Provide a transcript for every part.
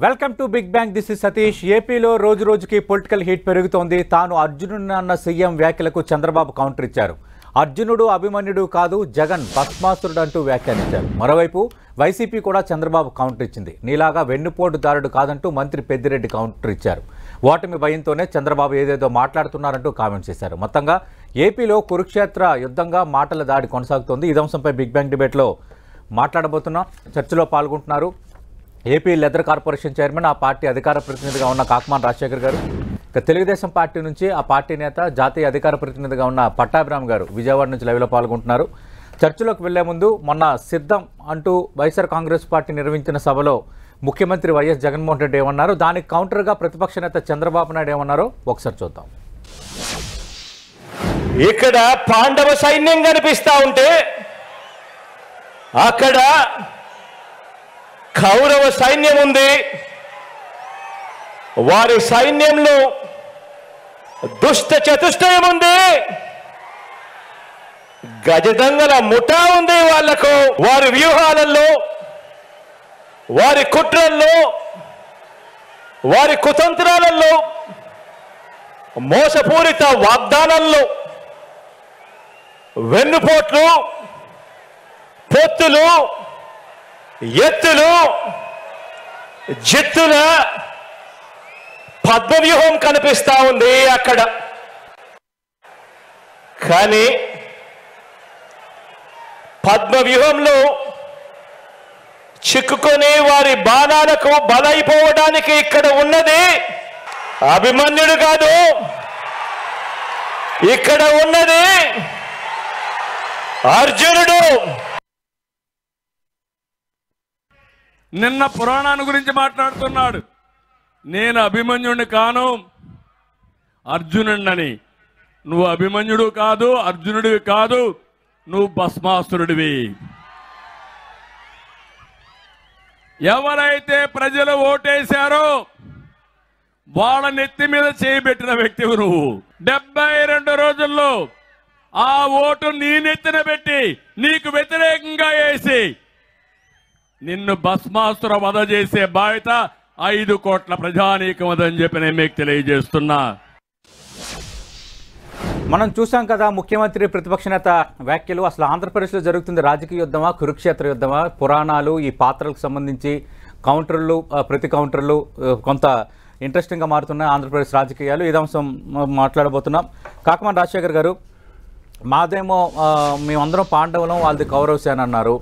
Welcome to big bang. This is Satish. ఏపీలో రోజు రోజుకి పొలిటికల్ హీట్ పెరుగుతోంది. తాను అర్జునుడు అన్న సీఎం వ్యాఖ్యలకు చంద్రబాబు కౌంటర్ ఇచ్చారు. అర్జునుడు అభిమన్యుడు కాదు, జగన్ భస్మాసురుడు అంటూ వ్యాఖ్యానించారు. మరోవైపు వైసీపీ కూడా చంద్రబాబు కౌంటర్ ఇచ్చింది. నీలాగా వెన్నుపోటుదారుడు కాదంటూ మంత్రి పెద్దిరెడ్డి కౌంటర్ ఇచ్చారు. ఓటమి భయంతోనే చంద్రబాబు ఏదేదో మాట్లాడుతున్నారంటూ కామెంట్ చేశారు. మొత్తంగా ఏపీలో కురుక్షేత్ర యుద్ధంగా మాటల దాడి కొనసాగుతోంది. ఈ అంశంపై బిగ్ బ్యాంగ్ డిబేట్లో మాట్లాడబోతున్నాం. చర్చలో పాల్గొంటున్నారు ఏపీ లెదర్ కార్పొరేషన్ చైర్మన్, ఆ పార్టీ అధికార ప్రతినిధిగా ఉన్న కాకమాన్ రాజశేఖర్ గారు, ఇక తెలుగుదేశం పార్టీ నుంచి ఆ పార్టీ నేత, జాతీయ అధికార ప్రతినిధిగా ఉన్న పట్టాభిరామ్ గారు విజయవాడ నుంచి లైవ్లో పాల్గొంటున్నారు. చర్చలోకి వెళ్లే ముందు మొన్న సిద్ధం అంటూ వైఎస్ఆర్ కాంగ్రెస్ పార్టీ నిర్వహించిన సభలో ముఖ్యమంత్రి వైఎస్ జగన్మోహన్ రెడ్డి ఏమన్నారు, దానికి కౌంటర్గా ప్రతిపక్ష నేత చంద్రబాబు నాయుడు ఏమన్నారో ఒకసారి చూద్దాం. ఇక్కడ పాండవ సైన్యం కనిపిస్తా ఉంటే అక్కడ కౌరవ సైన్యం ఉంది. వారి సైన్యంలో దుష్ట చతుష్టయం ఉంది, గజదంగల ముఠా ఉంది. వాళ్లకు వారి వ్యూహాలలో, వారి కుట్రల్లో, వారి కుతంత్రాలలో, మోసపూరిత వాగ్దానాల్లో వెన్నుపోట్లు, పొత్తులు, ఎత్తులు, జిత్తుల పద్మవ్యూహం కనిపిస్తా ఉంది అక్కడ. కానీ పద్మవ్యూహంలో చిక్కుకొని వారి బాణాలకు బలైపోవడానికి ఇక్కడ ఉన్నది అభిమన్యుడు కాదు, ఇక్కడ ఉన్నది అర్జునుడు. నిన్న పురాణాన్ని గురించి మాట్లాడుతున్నాడు. నేను అభిమన్యుడిని కాను, అర్జునుడిని. నువ్వు అభిమన్యుడు కాదు, అర్జునుడివి కాదు, నువ్వు భస్మాసురుడివి. ఎవరైతే ప్రజలు ఓటేశారో వాళ్ళ నెత్తి మీద చేయబెట్టిన వ్యక్తివి నువ్వు. 72 రోజుల్లో ఆ ఓటు నీ నెత్తిన పెట్టి నీకు వ్యతిరేకంగా వేసి నిన్ను భస్మాసుర వధ చేసే బాధ్యత 5 కోట్ల ప్రజానీకం వదని చెప్పి నేను మీకు తెలియజేస్తున్నా. మనం చూసాం కదా ముఖ్యమంత్రి ప్రతిపక్ష నేత వ్యాఖ్యలు. అసలు ఆంధ్రప్రదేశ్లో జరుగుతుంది రాజకీయ యుద్ధమా, కురుక్షేత్ర యుద్ధమా? పురాణాలు, ఈ పాత్రలకు సంబంధించి కౌంటర్లు, ప్రతి కౌంటర్లు కొంత ఇంట్రెస్టింగ్గా మారుతున్నాయి ఆంధ్రప్రదేశ్ రాజకీయాలు. ఇది అంశం మాట్లాడబోతున్నాం. కాకమాన్ రాజశేఖర్ గారు, మాదేమో మేమందరం పాండవులం, వాళ్ళది కౌరవసేన అన్నారు.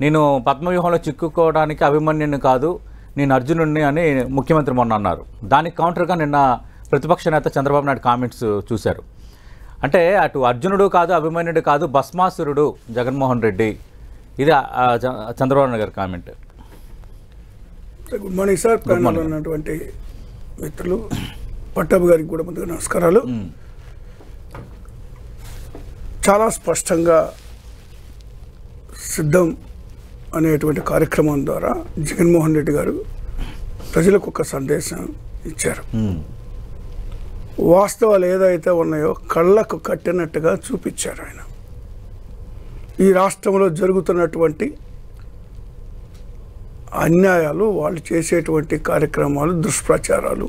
నేను పద్మవ్యూహంలో చిక్కుకోవడానికి అభిమన్యుని కాదు, నేను అర్జునుడిని అని ముఖ్యమంత్రి మొన్న అన్నారు. దానికి కౌంటర్గా నిన్న ప్రతిపక్ష నేత చంద్రబాబు నాయుడు కామెంట్స్ చూశారు. అంటే అటు అర్జునుడు కాదు, అభిమన్యుడు కాదు, భస్మాసురుడు జగన్మోహన్ రెడ్డి. ఇది చంద్రబాబు నాయుడు గారి comment. Good morning sir. Panel ఉన్నటువంటి మిత్రులు, పట్టాభి గారికి కూడా ముందుగా నమస్కారాలు. చాలా స్పష్టంగా సిద్ధం అనేటువంటి కార్యక్రమం ద్వారా జగన్మోహన్ రెడ్డి గారు ప్రజలకు ఒక సందేశం ఇచ్చారు. వాస్తవాలు ఏదైతే ఉన్నాయో కళ్ళకు కట్టినట్టుగా చూపించారు ఆయన. ఈ రాష్ట్రంలో జరుగుతున్నటువంటి అన్యాయాలు, వాళ్ళు చేసేటువంటి కార్యక్రమాలు, దుష్ప్రచారాలు,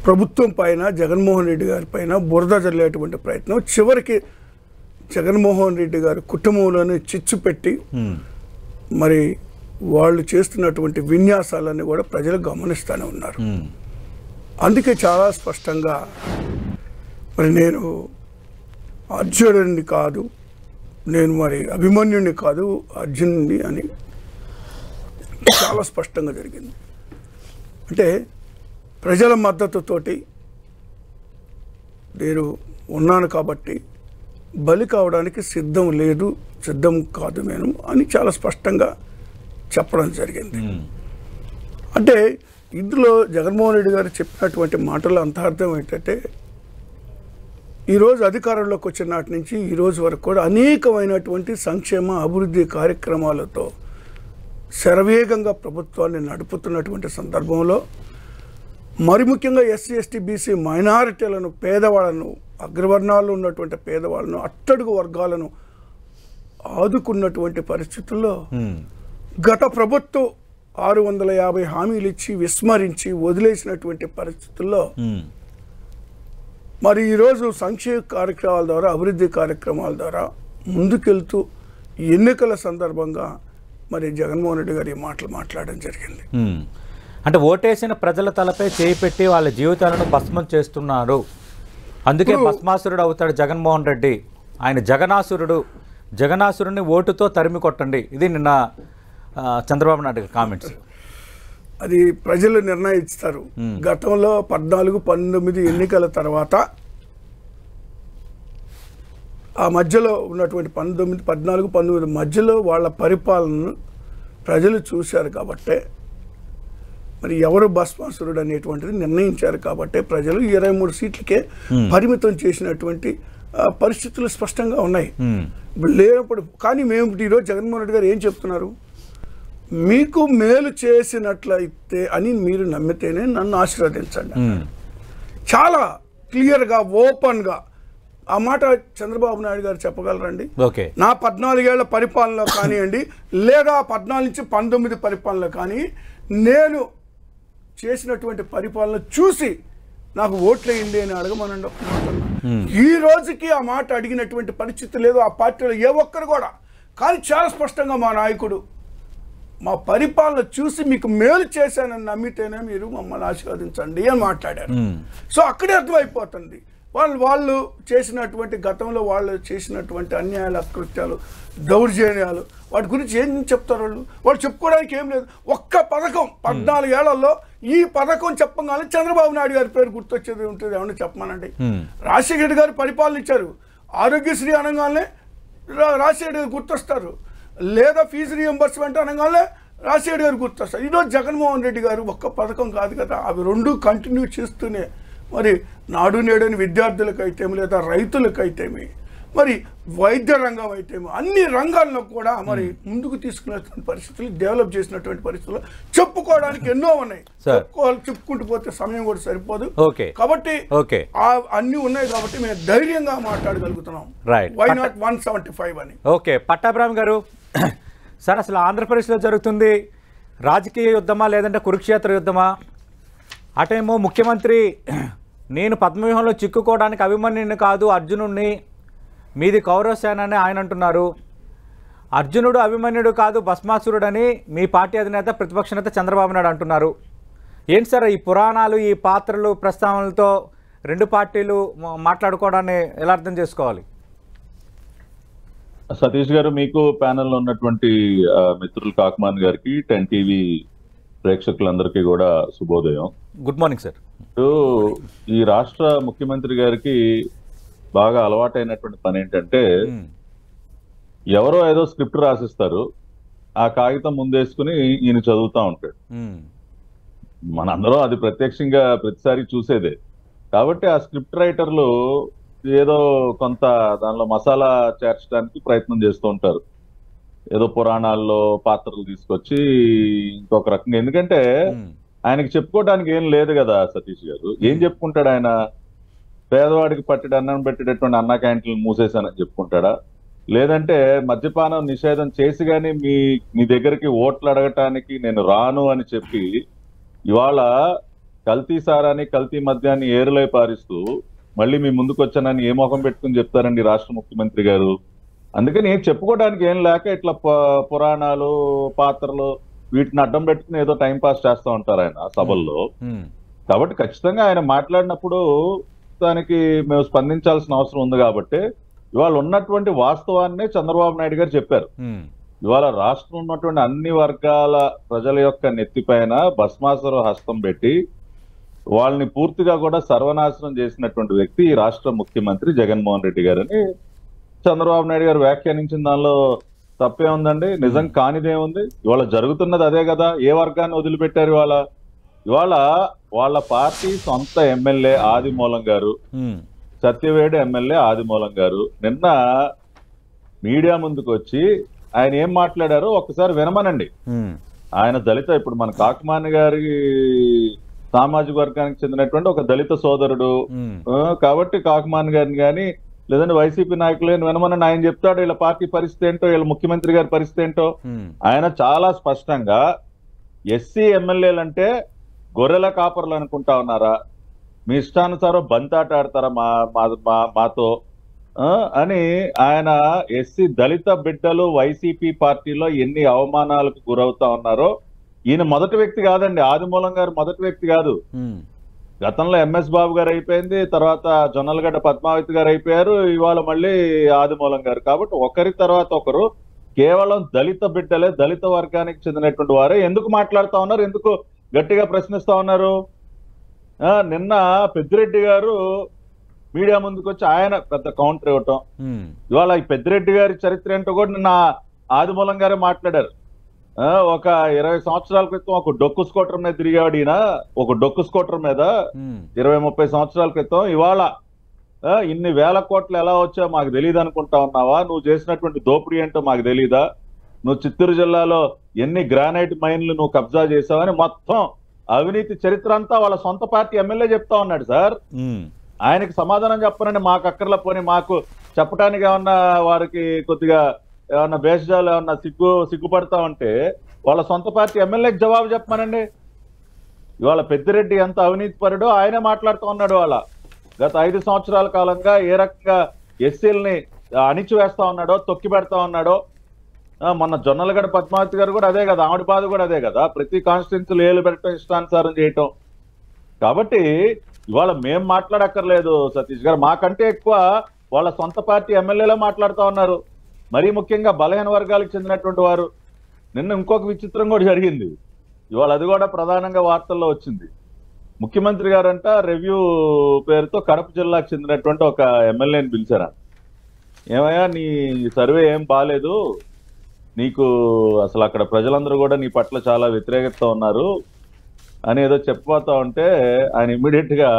ప్రభుత్వం పైన, జగన్మోహన్ రెడ్డి గారి పైన బురద జల్లేటువంటి ప్రయత్నం, చివరికి జగన్మోహన్ రెడ్డి గారి కుటుంబంలోనే చిచ్చు పెట్టి మరి వాళ్ళు చేస్తున్నటువంటి విన్యాసాలన్నీ కూడా ప్రజలు గమనిస్తూనే ఉన్నారు. అందుకే చాలా స్పష్టంగా మరి నేను అర్జునుడిని కాదు, నేను మరి అభిమన్యుడిని కాదు, అర్జునుడిని అని చాలా స్పష్టంగా జరిగింది. అంటే ప్రజల మద్దతుతోటి నేను ఉన్నాను కాబట్టి బలి కావడానికి సిద్ధం లేదు, సిద్ధం కాదు నేను అని చాలా స్పష్టంగా చెప్పడం జరిగింది. అంటే ఇందులో జగన్మోహన్ రెడ్డి గారు చెప్పినటువంటి మాటల అంతర్థం ఏంటంటే, ఈరోజు అధికారంలోకి వచ్చిన నాటి నుంచి ఈరోజు వరకు కూడా అనేకమైనటువంటి సంక్షేమ అభివృద్ధి కార్యక్రమాలతో శరవేగంగా ప్రభుత్వాన్ని నడుపుతున్నటువంటి సందర్భంలో మరి ముఖ్యంగా ఎస్సీ, ఎస్టీ, బీసీ మైనారిటీలను, పేదవాళ్లను, అగ్రవర్ణాల్లో ఉన్నటువంటి పేదవాళ్ళను, అట్టడుగు వర్గాలను ఆదుకున్నటువంటి పరిస్థితుల్లో గత ప్రభుత్వం 650 హామీలు ఇచ్చి విస్మరించి వదిలేసినటువంటి పరిస్థితుల్లో మరి ఈరోజు సంక్షేమ కార్యక్రమాల ద్వారా అభివృద్ధి కార్యక్రమాల ద్వారా ముందుకెళ్తూ ఎన్నికల సందర్భంగా మరి జగన్మోహన్ రెడ్డి గారు ఈ మాటలు మాట్లాడడం జరిగింది. అంటే ఓటేసిన ప్రజల తలపై చేయి పెట్టి వాళ్ళ జీవితాలను భస్మం చేస్తున్నారు, అందుకే భస్మాసురుడు అవుతాడు జగన్మోహన్ రెడ్డి, ఆయన జగనాసురుడిని ఓటుతో తరిమి కొట్టండి, ఇది నిన్న చంద్రబాబు నాయుడు కామెంట్స్. అది ప్రజలు నిర్ణయిస్తారు. గతంలో 14-19 ఎన్నికల తర్వాత ఆ మధ్యలో ఉన్నటువంటి 14-19 మధ్యలో వాళ్ళ పరిపాలనను ప్రజలు చూశారు కాబట్టే మరి ఎవరు భస్మాసురుడు అనేటువంటిది నిర్ణయించారు కాబట్టే ప్రజలు 23 సీట్లకే పరిమితం చేసినటువంటి పరిస్థితులు స్పష్టంగా ఉన్నాయి. లేనప్పుడు కానీ మేము ఈరోజు జగన్మోహన్ రెడ్డి గారు ఏం చెప్తున్నారు, మీకు మేలు చేసినట్లయితే అని మీరు నమ్మితేనే నన్ను ఆశీర్వదించండి. చాలా క్లియర్గా ఓపెన్గా ఆ మాట చంద్రబాబు నాయుడు గారు చెప్పగలరండి. నా 14 ఏళ్ల పరిపాలనలో కానివ్వండి, లేదా 14 నుంచి 19 పరిపాలనలో కానీ నేను చేసినటువంటి పరిపాలన చూసి నాకు ఓట్లేయండి అని అడగమనండి. ఈ రోజుకి ఆ మాట అడిగినటువంటి పరిస్థితి లేదు ఆ పార్టీలో ఏ ఒక్కరు కూడా. కానీ చాలా స్పష్టంగా మా నాయకుడు మా పరిపాలన చూసి మీకు మేలు చేశానని నమ్మితేనే మీరు మమ్మల్ని ఆశీర్వదించండి అని మాట్లాడారు. సో అక్కడే అర్థమైపోతుంది వాళ్ళు చేసినటువంటి గతంలో వాళ్ళు చేసినటువంటి అన్యాయాలు, అకృత్యాలు, దౌర్జన్యాలు వాటి గురించి ఏం చెప్తారు వాళ్ళు చెప్పుకోవడానికి ఏం లేదు. ఒక్క పథకం 14 ఏళ్లలో ఈ పథకం చెప్పగానే చంద్రబాబు నాయుడు గారి పేరు గుర్తొచ్చేది ఉంటుంది. ఏమన్నా చెప్పమానండి. రాజశేఖర రెడ్డి గారు పరిపాలన ఇచ్చారు, ఆరోగ్యశ్రీ అనగానే రాజశేఖర గారు గుర్తొస్తారు, లేదా ఫీజు రీఎంబర్స్మెంట్ అనగానే రాజశేఖర గారు గుర్తొస్తారు. ఈరోజు జగన్మోహన్ రెడ్డి గారు ఒక్క పథకం కాదు కదా, అవి రెండు కంటిన్యూ చేస్తూనే మరి నాడు నేడని విద్యార్థులకైతేమి, లేదా రైతులకైతేమి, మరి వైద్య రంగం అయితేమి, అన్ని రంగాల్లో కూడా మరి ముందుకు తీసుకున్నటువంటి పరిస్థితులు, డెవలప్ చేసినటువంటి పరిస్థితులు చెప్పుకోవడానికి ఎన్నో ఉన్నాయి. చెప్పుకుంటూ పోతే సమయం కూడా సరిపోదు కాబట్టి అన్ని ఉన్నాయి కాబట్టి మేము ధైర్యంగా మాట్లాడగలుగుతున్నాం. వై నాట్ 175 అని. ఓకే, పట్టాభిరామ్ గారు, సార్ అసలు ఆంధ్రప్రదేశ్లో జరుగుతుంది రాజకీయ యుద్ధమా లేదంటే కురుక్షేత్ర యుద్ధమా? అటేమో ముఖ్యమంత్రి నేను పద్మవ్యూహంలో చిక్కుకోవడానికి అభిమన్యుని కాదు అర్జునుడిని, మీది కౌరవసేన అని ఆయన అంటున్నారు. అర్జునుడు అభిమన్యుడు కాదు భస్మాసురుడు అని మీ పార్టీ అధినేత ప్రతిపక్ష నేత చంద్రబాబు నాయుడు అంటున్నారు. ఏంటి సార్ ఈ పురాణాలు, ఈ పాత్రలు, ప్రస్తావనలతో రెండు పార్టీలు మాట్లాడుకోవడాన్ని ఎలా అర్థం చేసుకోవాలి? సతీష్ గారు, మీకు ప్యానెల్లో ఉన్నటువంటి మిత్రులు కాకుమాన్ గారికి, 10 టీవీ ప్రేక్షకులందరికీ కూడా శుభోదయం. Good morning sir. ఈ రాష్ట్ర ముఖ్యమంత్రి గారికి బాగా అలవాటైనటువంటి పని ఏంటంటే, ఎవరో ఏదో స్క్రిప్ట్ రాసిస్తారు, ఆ కాగితం ముందేసుకుని ఈయన చదువుతా ఉంటాడు. మనందరం అది ప్రత్యక్షంగా ప్రతిసారి చూసేదే. కాబట్టి ఆ స్క్రిప్ట్ రైటర్లు ఏదో కొంత దానిలో మసాలా చేర్చడానికి ప్రయత్నం చేస్తూ ఉంటారు. ఏదో పురాణాల్లో పాత్రలు తీసుకొచ్చి ఇంకొక రకంగా. ఎందుకంటే ఆయనకి చెప్పుకోవడానికి ఏం లేదు కదా సతీష్ గారు. ఏం చెప్పుకుంటాడు ఆయన? పేదవాడికి పట్టెడు అన్నం పెట్టేటటువంటి అన్న క్యాంటీన్లు మూసేశానని చెప్పుకుంటాడా? లేదంటే మద్యపానం నిషేధం చేసి కానీ మీ దగ్గరికి ఓట్లు అడగటానికి నేను రాను అని చెప్పి ఇవాళ కల్తీ సారాన్ని, కల్తీ మద్యాన్ని ఏరులై పారిస్తూ మళ్ళీ మీ ముందుకు వచ్చానని ఏ మొఖం పెట్టుకుని చెప్తారండి రాష్ట్ర ముఖ్యమంత్రి గారు? అందుకని చెప్పుకోవడానికి ఏం లేక ఇట్లా పురాణాలు, పాత్రలు వీటిని అడ్డం పెట్టుకుని ఏదో టైం పాస్ చేస్తూ ఉంటారు ఆయన సభల్లో. కాబట్టి ఖచ్చితంగా ఆయన మాట్లాడినప్పుడు దానికి మేము స్పందించాల్సిన అవసరం ఉంది. కాబట్టి ఇవాళ ఉన్నటువంటి వాస్తవాన్నే చంద్రబాబు నాయుడు గారు చెప్పారు. ఇవాళ రాష్ట్రం ఉన్నటువంటి అన్ని వర్గాల ప్రజల యొక్క నెత్తిపైన భస్మాసుర హస్తం పెట్టి వాళ్ళని పూర్తిగా కూడా సర్వనాశనం చేసినటువంటి వ్యక్తి ఈ రాష్ట్ర ముఖ్యమంత్రి జగన్మోహన్ రెడ్డి గారని చంద్రబాబు నాయుడు గారు వ్యాఖ్యానించిన దానిలో తప్పే ఉందండి. నిజం కానిదేముంది? ఇవాళ జరుగుతున్నది అదే కదా. ఏ వర్గాన్ని వదిలిపెట్టారు ఇవాళ వాళ్ళ పార్టీ సొంత ఎమ్మెల్యే ఆదిమూలం గారు, సత్యవేడు ఎమ్మెల్యే ఆదిమూలం గారు నిన్న మీడియా ముందుకు వచ్చి ఆయన ఏం మాట్లాడారో ఒక్కసారి వినమనండి. ఆయన దళిత, ఇప్పుడు మన కాకుమాని గారి సామాజిక వర్గానికి చెందినటువంటి ఒక దళిత సోదరుడు కాబట్టి కాకుమాని గారిని కానీ లేదంటే వైసీపీ నాయకులు వినమని ఆయన చెప్తాడు వీళ్ళ పార్టీ పరిస్థితి ఏంటో, వీళ్ళ ముఖ్యమంత్రి గారి పరిస్థితి ఏంటో. ఆయన చాలా స్పష్టంగా ఎస్సీ ఎమ్మెల్యేలు అంటే గొర్రెల కాపర్లు అనుకుంటా ఉన్నారా? మీ ఇష్టానుసారం బంతాట ఆడతారా మాతో అని ఆయన ఎస్సీ దళిత బిడ్డలు వైసీపీ పార్టీలో ఎన్ని అవమానాలకు గురవుతా ఉన్నారో. ఈయన మొదటి వ్యక్తి కాదండి, ఆదిమూలం గారు మొదటి వ్యక్తి కాదు. గతంలో ఎంఎస్ బాబు గారు అయిపోయింది, తర్వాత జొన్నలగడ్డ పద్మావతి గారు అయిపోయారు, ఇవాళ మళ్ళీ ఆదిమూలం గారు. కాబట్టి ఒకరి తర్వాత ఒకరు కేవలం దళిత బిడ్డలే, దళిత వర్గానికి చెందినటువంటి వారే ఎందుకు మాట్లాడుతా ఉన్నారు, ఎందుకు గట్టిగా ప్రశ్నిస్తా ఉన్నారు? నిన్న పెద్దిరెడ్డి గారు మీడియా ముందుకు వచ్చి ఆయన పెద్ద కౌంటర్ ఇవ్వటం. ఇవాళ ఈ పెద్దిరెడ్డి గారి చరిత్ర ఏంటో కూడా నిన్న ఆదిమూలం గారే మాట్లాడారు. ఒక 20 సంవత్సరాల క్రితం ఒక డొక్కు స్కూటర్ మీద తిరిగాడు ఈయన, ఒక డొక్కు స్కూటర్ మీద 20-30 సంవత్సరాల క్రితం. ఇవాళ ఇన్ని వేల కోట్లు ఎలా వచ్చా మాకు తెలియదు అనుకుంటా ఉన్నావా? నువ్వు చేసినటువంటి దోపిడీ ఏంటో మాకు తెలీదా? నువ్వు చిత్తూరు జిల్లాలో ఎన్ని గ్రానైట్ మైన్లు నువ్వు కబ్జా చేసావని మొత్తం అవినీతి చరిత్ర అంతా వాళ్ళ సొంత పార్టీ ఎమ్మెల్యే చెప్తా ఉన్నాడు సార్. ఆయనకి సమాధానం చెప్పనండి, మాకు అక్కర్లో పోని, మాకు చెప్పడానికి ఏమన్నా వారికి కొద్దిగా ఏమన్నా భేషజాలు ఏమన్నా సిగ్గుపడతా ఉంటే వాళ్ళ సొంత పార్టీ ఎమ్మెల్యేకి జవాబు చెప్పమనండి. ఇవాళ పెద్దిరెడ్డి ఎంత అవినీతి పరుడో ఆయనే మాట్లాడుతూ ఉన్నాడు. వాళ్ళ గత 5 సంవత్సరాల కాలంగా ఏ రకంగా ఎస్సీలని అణిచివేస్తా ఉన్నాడో, తొక్కి పెడతా ఉన్నాడో. మొన్న జొన్నలగడ్డ పద్మావతి గారు కూడా అదే కదా, ఆవిడ బాధ కూడా అదే కదా, ప్రతి కాన్స్టిట్యున్సీలు ఏలు పెట్టడం, ఇష్టానుసారం చేయటం. కాబట్టి ఇవాళ మేం మాట్లాడక్కర్లేదు సతీష్ గారు, మాకంటే ఎక్కువ వాళ్ళ సొంత పార్టీ ఎమ్మెల్యేలే మాట్లాడుతూ ఉన్నారు. మరీ ముఖ్యంగా బలహీన వర్గాలకు చెందినటువంటి వారు. నిన్న ఇంకొక విచిత్రం కూడా జరిగింది, ఇవాళ అది కూడా ప్రధానంగా వార్తల్లో వచ్చింది. ముఖ్యమంత్రి గారంట రివ్యూ పేరుతో కడప జిల్లాకు చెందినటువంటి ఒక ఎమ్మెల్యేని పిలిచారా. ఏమయ్యా నీ సర్వే ఏం బాగాలేదు, నీకు అసలు అక్కడ ప్రజలందరూ కూడా నీ పట్ల చాలా వ్యతిరేకత ఉన్నారు అని ఏదో చెప్పబోతా ఉంటే ఆయన ఇమ్మీడియట్ గా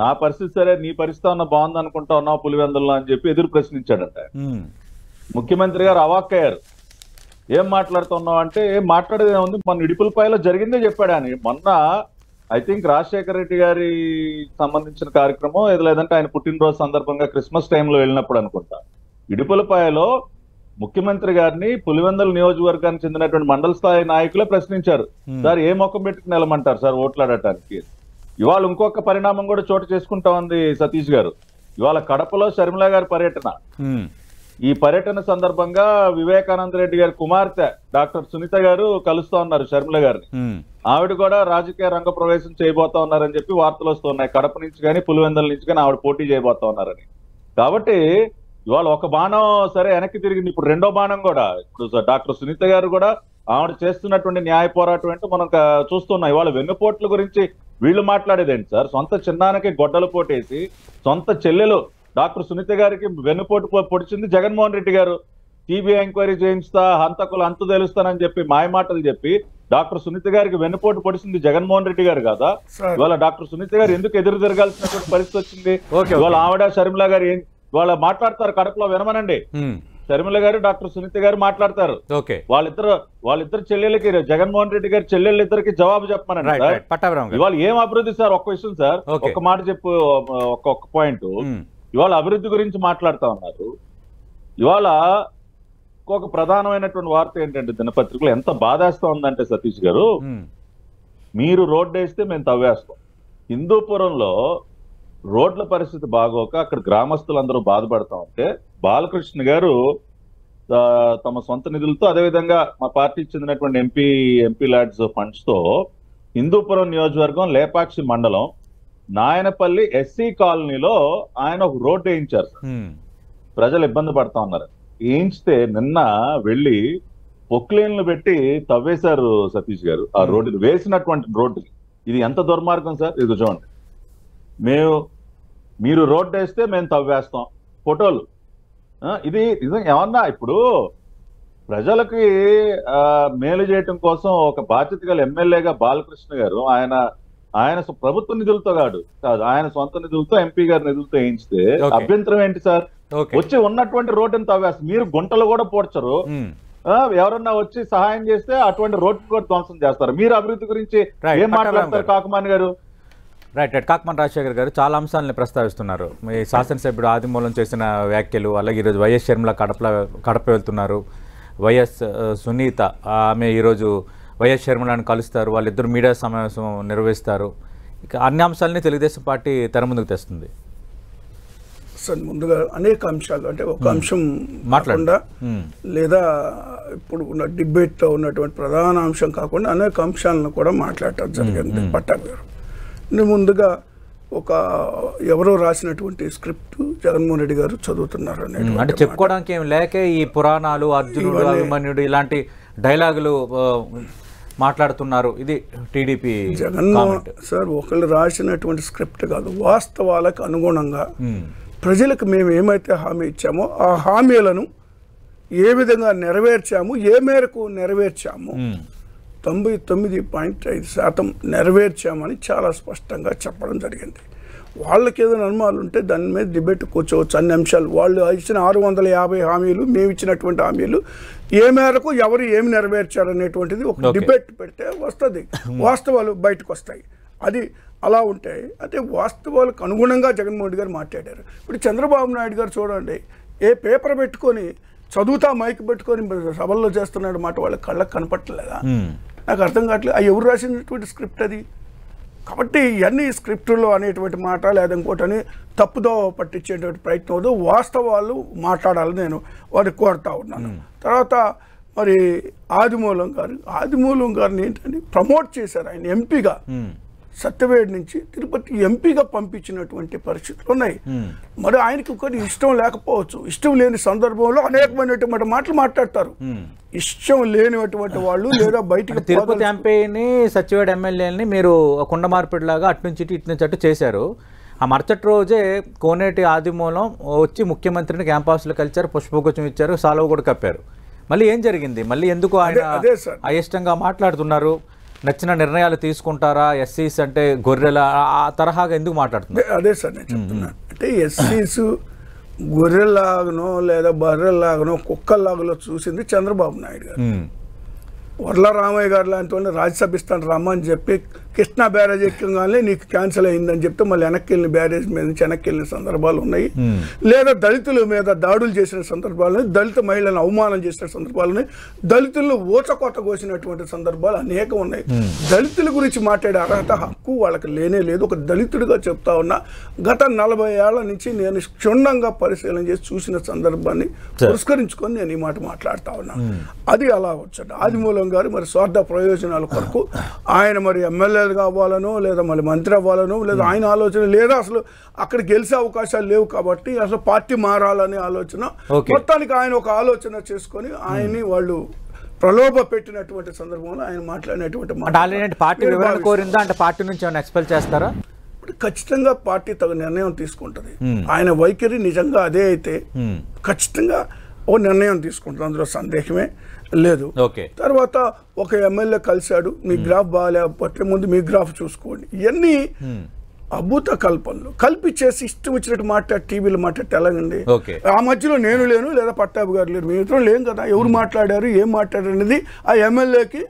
నా పరిస్థితి సరే, నీ పరిస్థితి అన్న బాగుంది అనుకుంటా ఉన్నావు పులివెందుల్లో అని చెప్పి ఎదురు ప్రశ్నించాడంట. ముఖ్యమంత్రి గారు అవాక్కయ్యారు. ఏం మాట్లాడుతున్నావు అంటే, ఏం మాట్లాడేదే ఉంది, మొన్న ఇడుపులపాయలో జరిగిందే చెప్పాడు ఆయన. మొన్న ఐ థింక్ రాజశేఖర రెడ్డి గారి సంబంధించిన కార్యక్రమం ఏదో, లేదంటే ఆయన పుట్టినరోజు సందర్భంగా క్రిస్మస్ టైంలో వెళ్ళినప్పుడు అనుకుంటా, ఇడుపులపాయలో ముఖ్యమంత్రి గారిని పులివెందుల నియోజకవర్గానికి చెందినటువంటి మండల స్థాయి నాయకులే ప్రశ్నించారు. సార్ ఏ మొక్కం పెట్టుకుని వెళ్ళమంటారు సార్ ఓట్లాడటానికి? ఇవాళ ఇంకొక పరిణామం కూడా చోటు చేసుకుంటా ఉంది సతీష్ గారు. ఇవాళ కడపలో షర్మిల గారి పర్యటన. ఈ పర్యటన సందర్భంగా వివేకానంద రెడ్డి గారి కుమార్తె డాక్టర్ సునీత గారు కలుస్తా ఉన్నారు షర్మిల గారిని. ఆవిడ కూడా రాజకీయ రంగ ప్రవేశం చేయబోతా ఉన్నారని చెప్పి వార్తలు వస్తున్నాయి. కడప నుంచి కానీ పులివెందుల నుంచి కానీ ఆవిడ పోటీ చేయబోతా ఉన్నారని. కాబట్టి ఇవాళ ఒక బాణం సరే వెనక్కి తిరిగింది, ఇప్పుడు రెండో బాణం కూడా. ఇప్పుడు డాక్టర్ సునీత గారు కూడా ఆవిడ చేస్తున్నటువంటి న్యాయ పోరాటం ఏంటో మనం చూస్తున్నాం. ఇవాళ వెన్నుపోట్ల గురించి వీళ్ళు మాట్లాడేదేంటి సార్? సొంత చిన్నానికి గొడ్డలు పోటేసి సొంత చెల్లెలు డాక్టర్ సునీత గారికి వెన్నుపోటు పొడిచింది జగన్మోహన్ రెడ్డి గారు. సిబిఐ ఎంక్వైరీ చేయించుతా, హంతకులు అంతు తెలుస్తానని చెప్పి మాయమాటలు చెప్పి డాక్టర్ సునీత గారికి వెన్నుపోటు పొడిచింది జగన్మోహన్ రెడ్డి గారు కదా. ఇవాళ డాక్టర్ సునీత గారు ఎందుకు ఎదురు తిరగాల్సినటువంటి పరిస్థితి వచ్చింది? ఇవాళ ఆవిడ షర్మిల గారు ఇవాళ మాట్లాడతారు కడపలో, వినమనండి. షర్మిల గారు డాక్టర్ సునీత గారు మాట్లాడతారు. వాళ్ళిద్దరు చెల్లెలకి, జగన్మోహన్ రెడ్డి గారి చెల్లెళ్ళిద్దరికి జవాబు చెప్పమనండి. ఇవాళ ఏం అభివృద్ధి సార్? ఒక్క విషయం సార్, ఒక్క మాట చెప్పు, ఒక్క పాయింట్. ఇవాళ అభివృద్ధి గురించి మాట్లాడుతా ఉన్నారు. ఇవాళ ఒక ప్రధానమైనటువంటి వార్త ఏంటంటే దినపత్రికలు ఎంత బాధేస్తా ఉందంటే సతీష్ గారు, మీరు రోడ్డు వేస్తే మేము తవ్వేస్తాం. హిందూపురంలో రోడ్ల పరిస్థితి బాగోక అక్కడ గ్రామస్తులందరూ బాధపడతా ఉంటే బాలకృష్ణ గారు తమ సొంత నిధులతో, అదేవిధంగా మా పార్టీకి చెందినటువంటి ఎంపీ ల్యాడ్స్ ఫండ్స్ తో హిందూపురం నియోజకవర్గం లేపాక్షి మండలం నాయనపల్లి ఎస్సీ కాలనీలో ఆయన ఒక రోడ్డు వేయించారు. ప్రజలు ఇబ్బంది పడతా ఉన్నారు. వేయించితే నిన్న వెళ్ళి పొక్లేన్లు పెట్టి తవ్వేశారు సతీష్ గారు ఆ రోడ్డు, వేసినటువంటి రోడ్డు. ఇది ఎంత దుర్మార్గం సార్? ఇది చూడండి, మీరు రోడ్డు వేస్తే మేము తవ్వేస్తాం, ఫోటోలు. ఇది నిజంగా ఏమన్నా ఇప్పుడు ప్రజలకి మేలు చేయటం కోసం ఒక బాధ్యత గల ఎమ్మెల్యేగా బాలకృష్ణ గారు ఆయన ప్రభుత్వ నిధులతో కాదు, ఆయన సొంత నిధులతో, ఎంపీ గారి నిధులతో వేయించితే అభ్యంతరం ఏంటి సార్? వచ్చి ఉన్నటువంటి రోడ్డుని తవ్వేస్తారు. మీరు గుంటలు కూడా పోడ్చరు, ఎవరన్నా వచ్చి సహాయం చేస్తే అటువంటి రోడ్డు కూడా ధ్వంసం చేస్తారు. మీరు అభివృద్ధి గురించి ఏం మాట్లాడతారు కాకుమాన్ గారు? రైట్. కాకమాన్ రాజశేఖర్ గారు చాలా అంశాలని ప్రస్తావిస్తున్నారు. మీ శాసనసభ్యుడు ఆదిమూలం చేసిన వ్యాఖ్యలు, అలాగే ఈరోజు వైఎస్ షర్మిల కడప వెళ్తున్నారు, వైఎస్ సునీత ఆమె ఈరోజు వైఎస్ షర్మిలాని కలుస్తారు, వాళ్ళిద్దరు మీడియా సమావేశం నిర్వహిస్తారు. ఇక అన్ని అంశాలని తెలుగుదేశం పార్టీ తెర ముందుకు తెస్తుంది. సార్ ముందుగా అనేక అంశాలు అంటే ఒక అంశం కాకుండా లేదా ఇప్పుడు ఉన్న డిబేట్లో ఉన్నటువంటి ప్రధాన అంశం కాకుండా అనేక అంశాలను కూడా మాట్లాడటం జరిగింది పట్టాభి గారు. ముందుగా ఒక ఎవరో రాసినటువంటి స్క్రిప్ట్ జగన్మోహన్ రెడ్డి గారు చదువుతున్నారు అంటే చెప్పుకోవడానికి ఏం లేక ఈ పురాణాలు అర్జునుడు అభిమన్యుడు ఇలాంటి డైలాగులు మాట్లాడుతున్నారు. ఇది టీడీపీ జగన్మోహన్ సార్ ఒకళ్ళు రాసినటువంటి స్క్రిప్ట్ కాదు, వాస్తవాలకు అనుగుణంగా ప్రజలకు మేము ఏమైతే హామీ ఇచ్చామో ఆ హామీలను ఏ విధంగా నెరవేర్చాము, ఏ మేరకు నెరవేర్చాము, 99.5% నెరవేర్చామని చాలా స్పష్టంగా చెప్పడం జరిగింది. వాళ్ళకి ఏదైనా అనుమానాలు ఉంటే దాని మీద డిబేట్ కూర్చోవచ్చు. అన్ని అంశాలు వాళ్ళు ఇచ్చిన 650 హామీలు, మేము ఇచ్చినటువంటి హామీలు ఏ మేరకు ఎవరు ఏమి నెరవేర్చారనేటువంటిది ఒక డిబేట్ పెడితే వస్తుంది, వాస్తవాలు బయటకు వస్తాయి. అది అలా ఉంటాయి. అంటే వాస్తవాలకు అనుగుణంగా జగన్మోహన్ రెడ్డి గారు మాట్లాడారు. ఇప్పుడు చంద్రబాబు నాయుడు గారు చూడండి, ఏ పేపర్ పెట్టుకొని చదువుతా మైక్ పెట్టుకొని సభల్లో చేస్తున్నాడు మాట వాళ్ళ కళ్ళకు కనపట్టలేదా? నాకు అర్థం కావట్లేదు. అది ఎవరు రాసినటువంటి స్క్రిప్ట్ అది? కాబట్టి ఇవన్నీ స్క్రిప్టుల్లో అనేటువంటి మాట లేదా ఇంకోటని తప్పుదో పట్టించేటువంటి ప్రయత్నం అవుతుంది. వాస్తవాలు మాట్లాడాలని నేను వారిని కోరుతా ఉన్నాను. తర్వాత మరి ఆదిమూలం గారిని ఏంటంటే ప్రమోట్ చేశారు. ఆయన ఎంపీగా సత్యవేడ్ నుంచి తిరుపతి ఎంపీగా పంపించినటువంటి పరిస్థితులు ఉన్నాయి. మరి ఆయనకి ఒకటి ఇష్టం లేకపోవచ్చు. ఇష్టం లేని సందర్భంలో అనేకమైనటువంటి మాటలు మాట్లాడతారు. ఇష్టం లేనిటువంటి వాళ్ళు లేదా బయటికి తిరుపతి ఎంపీని సత్యవేడ్ ఎమ్మెల్యేని మీరు కుండ మార్పిడిలాగా అటు నుంచి ఇటు నుంచి అటు చేశారు. ఆ మరుసటి రోజే కోనేటి ఆదిమూలం వచ్చి ముఖ్యమంత్రిని క్యాంపస్లో కలిచారు, పుష్పగుచ్చం ఇచ్చారు, సాలువ కూడా కప్పారు. మళ్ళీ ఏం జరిగింది? మళ్ళీ ఎందుకు ఆయన అయిష్టంగా మాట్లాడుతున్నారు? నచ్చిన నిర్ణయాలు తీసుకుంటారా? ఎస్సీస్ అంటే గొర్రెల ఆ తరహాగా ఎందుకు మాట్లాడుతున్నారు? అదే సార్ నేను చెప్తున్నా. అంటే ఎస్సీస్ గొర్రెల్లాగనో లేదా బర్రెల్లాగనో కుక్కల్లాగనో చూసింది చంద్రబాబు నాయుడు గారు. వర్ల రామయ్య గారు లాంటి వాళ్ళని రాజ్యసభ ఇస్తాను రమ్మని చెప్పి కృష్ణా బ్యారేజ్ ఎక్కగానే నీకు క్యాన్సిల్ అయిందని చెప్తే మళ్ళీ వెనక్కి వెళ్ళిన బ్యారేజ్ మీద నుంచి వెనక్కి వెళ్ళిన సందర్భాలు ఉన్నాయి. లేదా దళితుల మీద దాడులు చేసిన సందర్భాలని, దళిత మహిళలను అవమానం చేసిన సందర్భాలని, దళితులను ఊచకోత కోసినటువంటి సందర్భాలు అనేకం ఉన్నాయి. దళితుల గురించి మాట్లాడే అర్హత హక్కు వాళ్ళకి లేనే లేదు. ఒక దళితుడిగా చెప్తా ఉన్నా గత 40 ఏళ్ల నుంచి నేను క్షుణ్ణంగా పరిశీలన చేసి చూసిన సందర్భాన్ని పురస్కరించుకొని నేను ఈ మాట మాట్లాడుతా ఉన్నా. అది అలా వచ్చాడు. ఆదిమూలం గారు మరి స్వార్థ ప్రయోజనాల కొరకు ఆయన మరి ఎమ్మెల్యేలుగా అవ్వాలనో లేదా మళ్ళీ మంత్రి అవ్వాలనో లేదా ఆయన ఆలోచన లేదా అసలు అక్కడ గెలిచే అవకాశాలు లేవు కాబట్టి అసలు పార్టీ మారాలనే ఆలోచన, మొత్తానికి ఆయన ఒక ఆలోచన చేసుకొని ఆయన్ని వాళ్ళు ప్రలోభ పెట్టినటువంటి సందర్భంలో ఆయన మాట్లాడినటువంటి పార్టీ వివరణ కోరిందా అంటే పార్టీ నుంచి ఏమైనా ఎక్స్పెల్ చేస్తారా? ఖచ్చితంగా పార్టీ తగు నిర్ణయం తీసుకుంటుంది. ఆయన వైఖరి నిజంగా అదే అయితే ఖచ్చితంగా ఓ నిర్ణయం తీసుకుంటుంది, అందులో సందేహమే లేదు. తర్వాత ఒక ఎమ్మెల్యే కలిశాడు, మీ గ్రాఫ్ బాగాలేకపోతే ముందు మీ గ్రాఫ్ చూసుకోండి. ఇవన్నీ అభూత కల్పనలు కల్పించేసి ఇష్టం వచ్చినట్టు మాట్లాడి టీవీలో మాట్లాడితే ఎలాగండి? ఆ మధ్యలో నేను లేను లేదా పట్టాభి గారు లేరు, మీ ఇద్దరు లేం కదా. ఎవరు మాట్లాడారు, ఏం మాట్లాడారు అనేది ఆ ఎమ్మెల్యేకి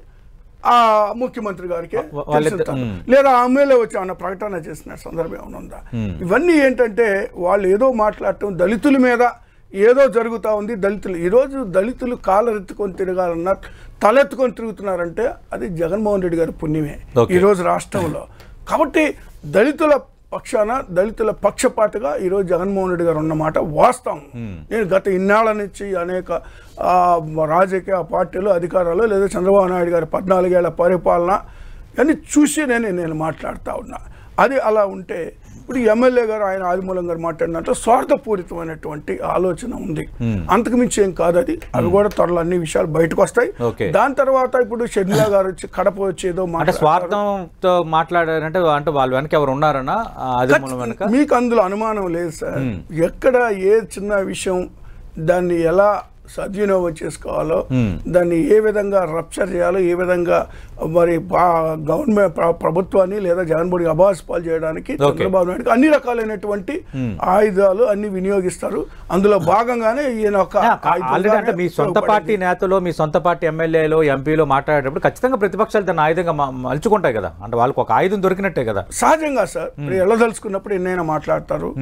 ఆ ముఖ్యమంత్రి గారికి లేదా ఆ ఎమ్మెల్యే వచ్చి ఏమన్నా ప్రకటన చేసిన సందర్భం ఏమైనా ఉందా? ఇవన్నీ ఏంటంటే వాళ్ళు ఏదో మాట్లాడటం, దళితుల మీద ఏదో జరుగుతూ ఉంది. దళితులు ఈరోజు దళితులు కాలరెత్తుకొని తిరగాలన్నా తలెత్తుకొని తిరుగుతున్నారంటే అది జగన్మోహన్ రెడ్డి గారి పుణ్యమే ఈరోజు రాష్ట్రంలో. కాబట్టి దళితుల పక్షాన దళితుల పక్షపాతగా ఈరోజు జగన్మోహన్ రెడ్డి గారు ఉన్నమాట వాస్తవం. నేను గత ఇన్నాళ్ల నుంచి అనేక రాజకీయ పార్టీలు అధికారాలు లేదా చంద్రబాబు నాయుడు గారి 14 ఏళ్ల పరిపాలన అని చూసి నేను మాట్లాడుతూ ఉన్నా. అది అలా ఉంటే ఇప్పుడు ఎమ్మెల్యే గారు ఆయన ఆదిమూలం గారు మాట్లాడినట్టు స్వార్థపూరితమైనటువంటి ఆలోచన ఉంది. అంతకు మించి ఏం కాదు అది. అవి కూడా త్వరలో అన్ని విషయాలు బయటకు వస్తాయి. దాని తర్వాత ఇప్పుడు షర్మిల గారు వచ్చి కడప వచ్చేదో స్వార్థంతో మాట్లాడారంటే అంటే వాళ్ళు వెనక ఎవరు ఉన్నారన్నా మీకు అందులో అనుమానం లేదు సార్. ఎక్కడ ఏ చిన్న విషయం దాన్ని ఎలా సద్వినియోగం చేసుకోవాలో, దాన్ని ఏ విధంగా రప్చర్ చేయాలో, ఏ విధంగా మరి గవర్నమెంట్ ప్రభుత్వాన్ని లేదా జగన్మోహన్ అబాస్ పాలు చేయడానికి చంద్రబాబు నాయుడు అన్ని రకాలైనటువంటి ఆయుధాలు అన్ని వినియోగిస్తారు. అందులో భాగంగానే ఈయన అంటే మీ సొంత పార్టీ నేతలు, మీ సొంత పార్టీ ఎమ్మెల్యేలు, ఎంపీలు మాట్లాడేటప్పుడు ఖచ్చితంగా ప్రతిపక్షాలు దాన్ని ఆయుధంగా మలుచుకుంటాయి కదా. అంటే వాళ్ళకి ఒక ఆయుధం దొరికినట్టే కదా. సహజంగా సార్ వెళ్ళదలుచుకున్నప్పుడు ఎన్నైనా మాట్లాడతారు,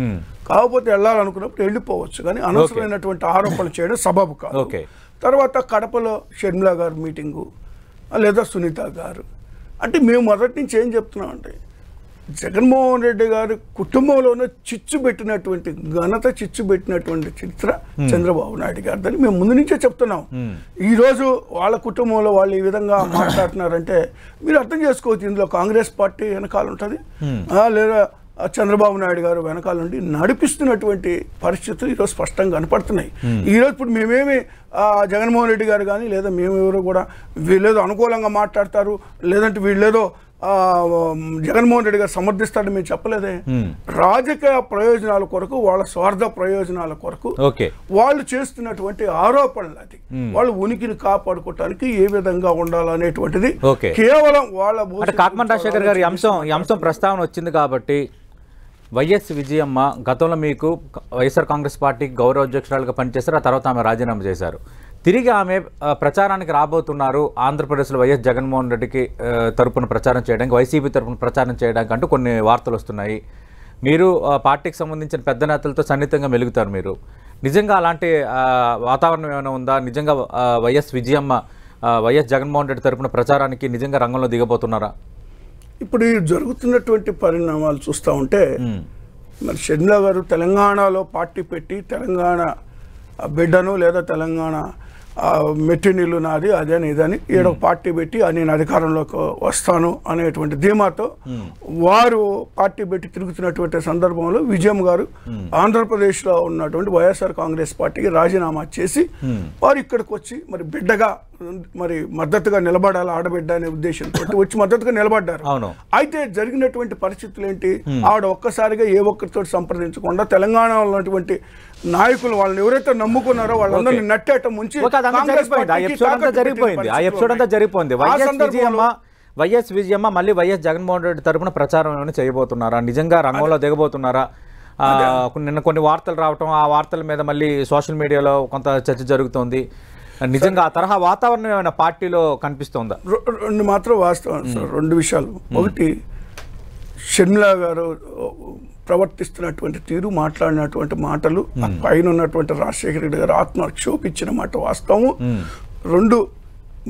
కాకపోతే వెళ్ళాలనుకున్నప్పుడు వెళ్ళిపోవచ్చు. కానీ అనవసరమైనటువంటి ఆరోపణలు చేయడం సబబు కాదు. తర్వాత కడపలో షర్మిల గారు మీటింగు, లేదా సునీత గారు. అంటే మేము మొదటి నుంచి ఏం చెప్తున్నామంటే జగన్మోహన్ రెడ్డి గారి కుటుంబంలోనే చిచ్చు పెట్టినటువంటి ఘనత, చిచ్చు పెట్టినటువంటి చరిత్ర చంద్రబాబు నాయుడు గారిదని మేము ముందు నుంచే చెప్తున్నాం. ఈరోజు వాళ్ళ కుటుంబంలో వాళ్ళు ఈ విధంగా మాట్లాడుతున్నారంటే మీరు అర్థం చేసుకోవచ్చు, ఇందులో కాంగ్రెస్ పార్టీ వెనకాల ఉంటుంది, లేదా చంద్రబాబు నాయుడు గారు వెనకాల నుండి నడిపిస్తున్నటువంటి పరిస్థితులు ఈరోజు స్పష్టంగా కనపడుతున్నాయి. ఈరోజు ఇప్పుడు మేమేమి జగన్మోహన్ రెడ్డి గారు కానీ లేదా మేమెవరో కూడా వీళ్ళేదో అనుకూలంగా మాట్లాడతారు, లేదంటే వీళ్ళేదో జగన్మోహన్ రెడ్డి గారు సమర్థిస్తారని మేము చెప్పలేదే. రాజకీయ ప్రయోజనాల కొరకు, వాళ్ళ స్వార్థ ప్రయోజనాల కొరకు వాళ్ళు చేస్తున్నటువంటి ఆరోపణలు, అది వాళ్ళ ఉనికిని కాపాడుకోవటానికి ఏ విధంగా ఉండాలనేటువంటిది కేవలం వాళ్ళ. కాకమన్ రాజశేఖర్ గారు ఈ అంశం ప్రస్తావన వచ్చింది కాబట్టి వైఎస్ విజయమ్మ గతంలో మీకు వైఎస్ఆర్ కాంగ్రెస్ పార్టీకి గౌరవ అధ్యక్షురాలుగా పనిచేశారు, ఆ తర్వాత ఆమె రాజీనామా చేశారు. తిరిగి ఆమె ప్రచారానికి రాబోతున్నారు ఆంధ్రప్రదేశ్లో వైఎస్ జగన్మోహన్ రెడ్డికి తరపున ప్రచారం చేయడానికి, వైసీపీ తరపున ప్రచారం చేయడానికి అంటూ కొన్ని వార్తలు వస్తున్నాయి. మీరు పార్టీకి సంబంధించిన పెద్ద నేతలతో సన్నిహితంగా మెలుగుతారు. మీరు నిజంగా అలాంటి వాతావరణం ఏమైనా ఉందా? నిజంగా వైఎస్ విజయమ్మ వైఎస్ జగన్మోహన్ రెడ్డి తరపున ప్రచారానికి నిజంగా రంగంలో దిగబోతున్నారా? ఇప్పుడు జరుగుతున్నటువంటి పరిణామాలు చూస్తూ ఉంటే మరి షర్మిల గారు తెలంగాణలో పార్టీ పెట్టి తెలంగాణ బిడ్డను లేదా తెలంగాణ మెట్టినీళ్ళు నాది అదని ఇదని ఏడో పార్టీ పెట్టి నేను అధికారంలోకి వస్తాను అనేటువంటి ధీమాతో వారు పార్టీ పెట్టి తిరుగుతున్నటువంటి సందర్భంలో విజయమ్మ గారు ఆంధ్రప్రదేశ్లో ఉన్నటువంటి వైఎస్ఆర్ కాంగ్రెస్ పార్టీకి రాజీనామా చేసి వారు ఇక్కడికి వచ్చి మరి బిడ్డగా మరి మద్దతుగా నిలబడాలి, ఆడబిడ్డ అనే ఉద్దేశంతో వచ్చి మద్దతుగా నిలబడ్డారు. అయితే జరిగినటువంటి పరిస్థితులు ఏంటి? ఆవిడ ఒక్కసారిగా ఏ ఒక్కరితో సంప్రదించకుండా తెలంగాణలో ఉన్నటువంటి నాయకులు వాళ్ళని ఎవరైతే నమ్ముకున్నారో వాళ్ళందరినీ నట్టేట ముంచి వైఎస్ విజయమ్మ మళ్ళీ వైఎస్ జగన్మోహన్ రెడ్డి తరపున ప్రచారం ఏమైనా చేయబోతున్నారా? నిజంగా రంగంలో దిగబోతున్నారా? నిన్న కొన్ని వార్తలు రావటం, ఆ వార్తల మీద మళ్ళీ సోషల్ మీడియాలో కొంత చర్చ జరుగుతోంది. నిజంగా ఆ తరహా వాతావరణం ఏమైనా పార్టీలో కనిపిస్తుందా? రెండు మాత్రం వాస్తవం సార్, రెండు విషయాలు. ఒకటి, షర్మిల గారు ప్రవర్తిస్తున్నటువంటి తీరు, మాట్లాడినటువంటి మాటలు, పైన ఉన్నటువంటి రాజశేఖర రెడ్డి గారు ఆత్మక్షోభించిన మాట వాస్తవం. రెండు,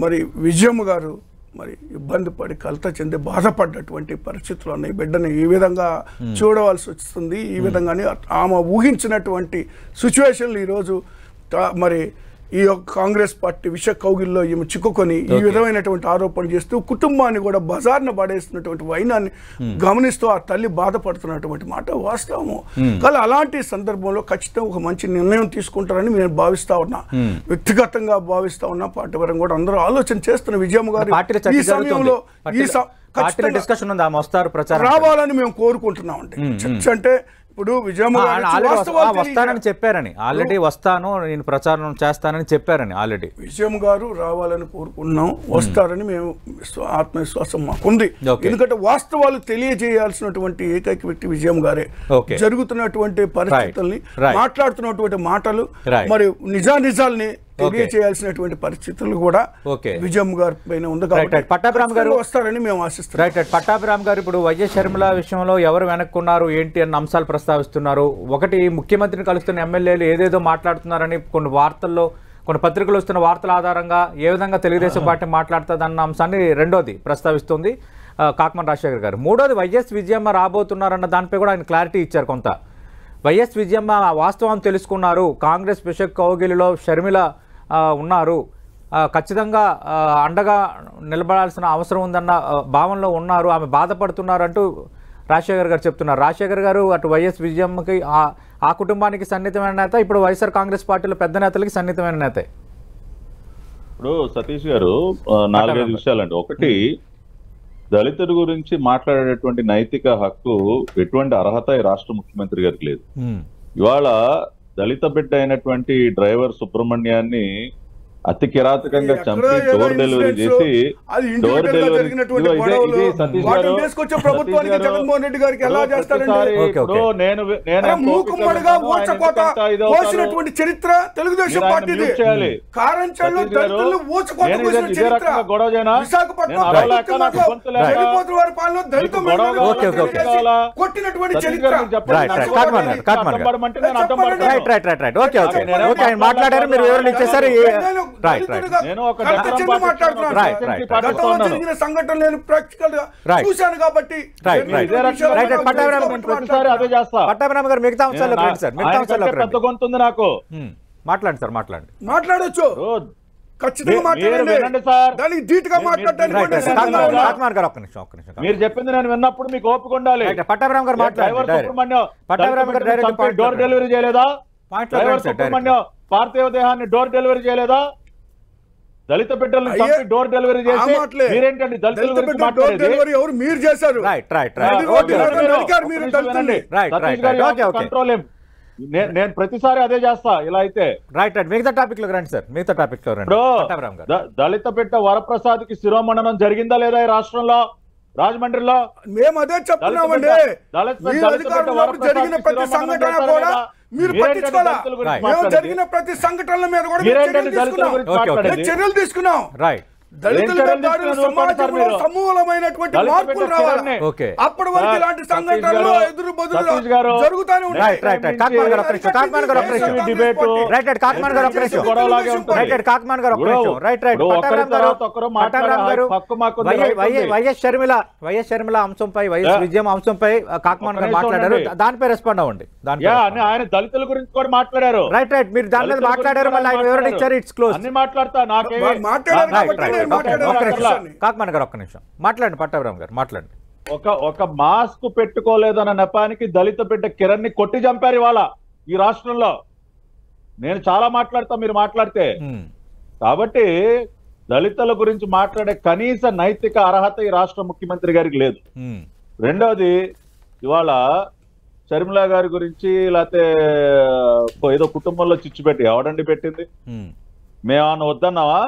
మరి విజయమ్మ గారు మరి ఇబ్బంది పడి కలత చెంది బాధపడ్డటువంటి పరిస్థితులు ఉన్నాయి. బిడ్డని ఈ విధంగా చూడవలసి వస్తుంది. ఈ విధంగానే ఆమె ఊహించినటువంటి సిచ్యువేషన్లు ఈరోజు మరి ఈ యొక్క కాంగ్రెస్ పార్టీ విష కౌగిల్లో ఈమె చిక్కుకొని ఈ విధమైనటువంటి ఆరోపణలు చేస్తూ కుటుంబాన్ని కూడా బజార్న పడేస్తున్నటువంటి వైనాన్ని గమనిస్తూ ఆ తల్లి బాధపడుతున్నటువంటి మాట వాస్తవము. కానీ అలాంటి సందర్భంలో ఖచ్చితంగా ఒక మంచి నిర్ణయం తీసుకుంటారని నేను భావిస్తా ఉన్నా, వ్యక్తిగతంగా భావిస్తా ఉన్నా. పార్టీ పరంగా కూడా అందరూ ఆలోచన చేస్తున్న విజయమ్మ గారు ఈ సమయంలో రావాలని మేము కోరుకుంటున్నాం. అంటే చర్చ అంటే ఇప్పుడు విజయమ్మ వస్తానని చెప్పారని, ఆల్రెడీ వస్తాను నేను ప్రచారం చేస్తానని చెప్పారని ఆల్రెడీ విజయమ్మ గారు రావాలని కోరుకున్నాం, వస్తారని మేము ఆత్మవిశ్వాసం మాకుంది. ఎందుకంటే వాస్తవాలు తెలియజేయాల్సినటువంటి ఏకైక వ్యక్తి విజయమ్మ గారే. జరుగుతున్నటువంటి పరిస్థితుల్ని, మాట్లాడుతున్నటువంటి మాటలు, మరి నిజాల్ని తెలియచేయాల్సినటువంటి పరిస్థితులు కూడా విజయమ్మ గారి పైన ఉంది కాబట్టి పట్టాభిరామ్ గారు వస్తారని మేము ఆశిస్తున్నాం. పట్టాభిరామ్ గారు ఇప్పుడు వైఎస్ షర్మిల విషయంలో ఎవరు వెనక్కున్నారు ఏంటి అన్న అంశాలు ప్రస్తావిస్తున్నారు. ఒకటి, ముఖ్యమంత్రిని కలుస్తున్న ఎమ్మెల్యేలు ఏదేదో మాట్లాడుతున్నారని కొన్ని వార్తల్లో, కొన్ని పత్రికలు వస్తున్న వార్తల ఆధారంగా ఏ విధంగా తెలుగుదేశం పార్టీ మాట్లాడుతుంది అన్న అంశాన్ని రెండోది ప్రస్తావిస్తుంది కాకమన్ రాజశేఖర్ గారు. మూడోది, వైఎస్ విజయమ్మ రాబోతున్నారన్న దానిపై కూడా ఆయన క్లారిటీ ఇచ్చారు. కొంత వైఎస్ విజయమ్మ వాస్తవం తెలుసుకున్నారు, కాంగ్రెస్ విష కౌగిలిలో షర్మిల ఉన్నారు, ఖచ్చితంగా అండగా నిలబడాల్సిన అవసరం ఉందన్న భావనలో ఉన్నారు, ఆమె బాధపడుతున్నారు అంటూ రాజశేఖర్ గారు చెప్తున్నారు. రాజశేఖర్ గారు అటు వైఎస్ విజయమ్మకి ఆ కుటుంబానికి సన్నిహితమైన నేత, ఇప్పుడు వైఎస్ఆర్ కాంగ్రెస్ పార్టీలో పెద్ద నేతలకి సన్నిహితమైన నేత. ఇప్పుడు సతీష్ గారు 4-5 విషయాలండి. ఒకటి, దళితుల గురించి మాట్లాడేటువంటి నైతిక హక్కు, ఎటువంటి అర్హత ఈ రాష్ట్ర ముఖ్యమంత్రి గారికి లేదు. ఇవాళ దళిత బిడ్డ అయినటువంటి డ్రైవర్ సుబ్రహ్మణ్యాన్ని అతి కిరాతకంగా చంపి డోర్ డెలివరీ చేసి చరిత్ర తెలుగుదేశం పార్టీ మాట్లాడారు, మీరు వివరణ ఇచ్చేసారు. Right, దళితుడిగా నేను ఒక కడత దళితుల చెంది పార్టీ మాట్లాడుతున్నాను Right, సార్. right, right. గతంలో జరిగిన సంఘటనలు నేను ప్రాక్టికల్ గా Right. చూశాను కాబట్టి Right, జరిగిన right. విషయాలు Right, right. నాకు పట్టాభిరామ్ తెలుసు నేను కాబట్టి ప్రతిసారి అదే చేస్తా. పట్టాభిరామ్ గారు మిగతా అంశాలకు రండి సార్, మిగతా ఆయన అంశాలకు కంటే పెద్ద రండి. గొంతుంది నాకు. మాట్లాడండి సార్, మాట్లాడండి. మాట్లాడొచ్చు, ఖచ్చితంగా మీరు మాట్లాడండి. వినండి సార్. దానికి ధీటుగా మాట్లాడడానికి రైట్ కూడా రైట్. సిద్ధంగా ఉన్నా. కాకుమార్ గారు ఒక్క నిమిషం. మీరు చెప్పింది నేను విన్నప్పుడు మీకు ఓపిక ఉండాలి. రైట్, పట్టాభిరామ్ గారు మాట్లాడండి. Driver direct. సుబ్రహ్మణ్యం పట్టాభిరామ్ గారు డైరెక్ట్ చంపి పాయింట్ డోర్ డెలివరీ చేయలేదా? పాయింట్ డ్రైవర్ సుబ్రహ్మణ్యం పార్థివ దేహాన్ని డోర్ డెలివరీ చేయలేదా? దళిత బిడ్డలను చంపి డోర్ డెలివరీ చేసి మీరేంటంటి దళితుల గురించి మాట్లాడేది? డెలివరీ ఎవరు మీరు చేశారు? రైట్ రైట్ అది right. Okay, okay okay. Okay. అధికారి మీరు దళితుల్ని. రైట్ సతీష్ రైట్ గారు ఓకే ఓకే. కంట్రోల్ ఏం? నేను ప్రతిసారి అదే చేస్తా ఇలా అయితే. Right right. మిగతా టాపిక్ లో రండి సార్, మిగతా టాపిక్ లో రండి. ఇప్పుడు పట్టాభిరామ్ గారు దళిత బిడ్డ వరప్రసాద్ కి శిరోమండనం జరిగిందా లేదా ఈ రాష్ట్రంలో, రాజమండ్రిలో? మేము అదే చెప్తున్నామండి. దళిత మీ బిడ్డ అధికారంలో వరప్రసాద్ జరిగిన కి ప్రతి శిరోమండనం సంఘటన చేశారా కూడా లేదా? మీరు మీరేంటండి పట్టించుకోవాలా? దళితుల గురించి Right. మేము మాట్లాడేది? జరిగిన ప్రతి సంఘటనల మీద కూడా మేము మీరేంటండి చర్యలు దళితుల తీసుకున్నాం. గురించి ఓకే, ఓకే. మాట్లాడేది? మేము చర్యలు తీసుకున్నాం. రైట్. దళితుల చర్యలు దాడులు తీసుకున్నారు? సమాజంలో మీరు. సమూలమైనటువంటి దళిత మార్పులు బిడ్డ రావాలి. చర్యల్ని. ఓకే. అప్పటి వరకు సార్, ఇలాంటి సతీష్ సంఘటనలు గారు, ఎదురు సతీష్ గారు, జరుగుతానే ఉంటాయి. Right right right. కాకుమార్ గారు ఒక్క నిమిషం, కాకుమార్ గారు ఒక్క నిమిషం. Debate right right. కాకుమార్ గారు ఒక్క నిమిషం. గొడవలాగే ఉంటుంది. Right right. కాకుమార్ గారు ఒక్క నిమిషం. Right right. ఇప్పుడు పట్టాభిరామ్ ఒకరి గారు, తర్వాత ఒకరు పట్టాభిరామ్ గారు హక్కు మాకు ఉంది, రైట్ ఉంది. వైఎస్ షర్మిల అంశంపై, వైఎస్ విజయం అంశంపై కాకుమార్ గారు ఒక్క నిమిషం మాట్లాడారు. ఉండండి. దానిపై రెస్పాండ్ అవ్వండి. దానిపై యా, respond. ఆయన దళితుల గురించి కూడా మాట్లాడారు. Right right. మీరు దాని మీద దళితుల మాట్లాడారు, గురించి మళ్ళీ ఆయన కూడా వివరణ ఇచ్చారు. It's close. అన్ని మాట్లాడతా నాకేమి వారు మాట్లాడారు రైట్ కాబట్టి రైట్. నేను ఒక్క మాట్లాడాను. నిమిషం. కాకుమార్ గారు ఒక్క నిమిషం మాట్లాడండి. పట్టాభిరామ్ గారు మాట్లాడండి. ఒక మాస్క్ పెట్టుకోలేదన్న నెపానికి దళిత బిడ్డ కిరణ్ ని కొట్టి చంపారు ఇవాళ ఈ రాష్ట్రంలో. నేను చాలా మాట్లాడతా మీరు మాట్లాడితే. కాబట్టి దళితుల గురించి మాట్లాడే కనీస నైతిక అర్హత ఈ రాష్ట్ర ముఖ్యమంత్రి గారికి లేదు. రెండవది, ఇవాళ షర్మిల గారి గురించి లేకపోతే ఏదో కుటుంబంలో చిచ్చు పెట్టి ఎవడండి పెట్టింది? మేమన్నా వద్దన్నావా?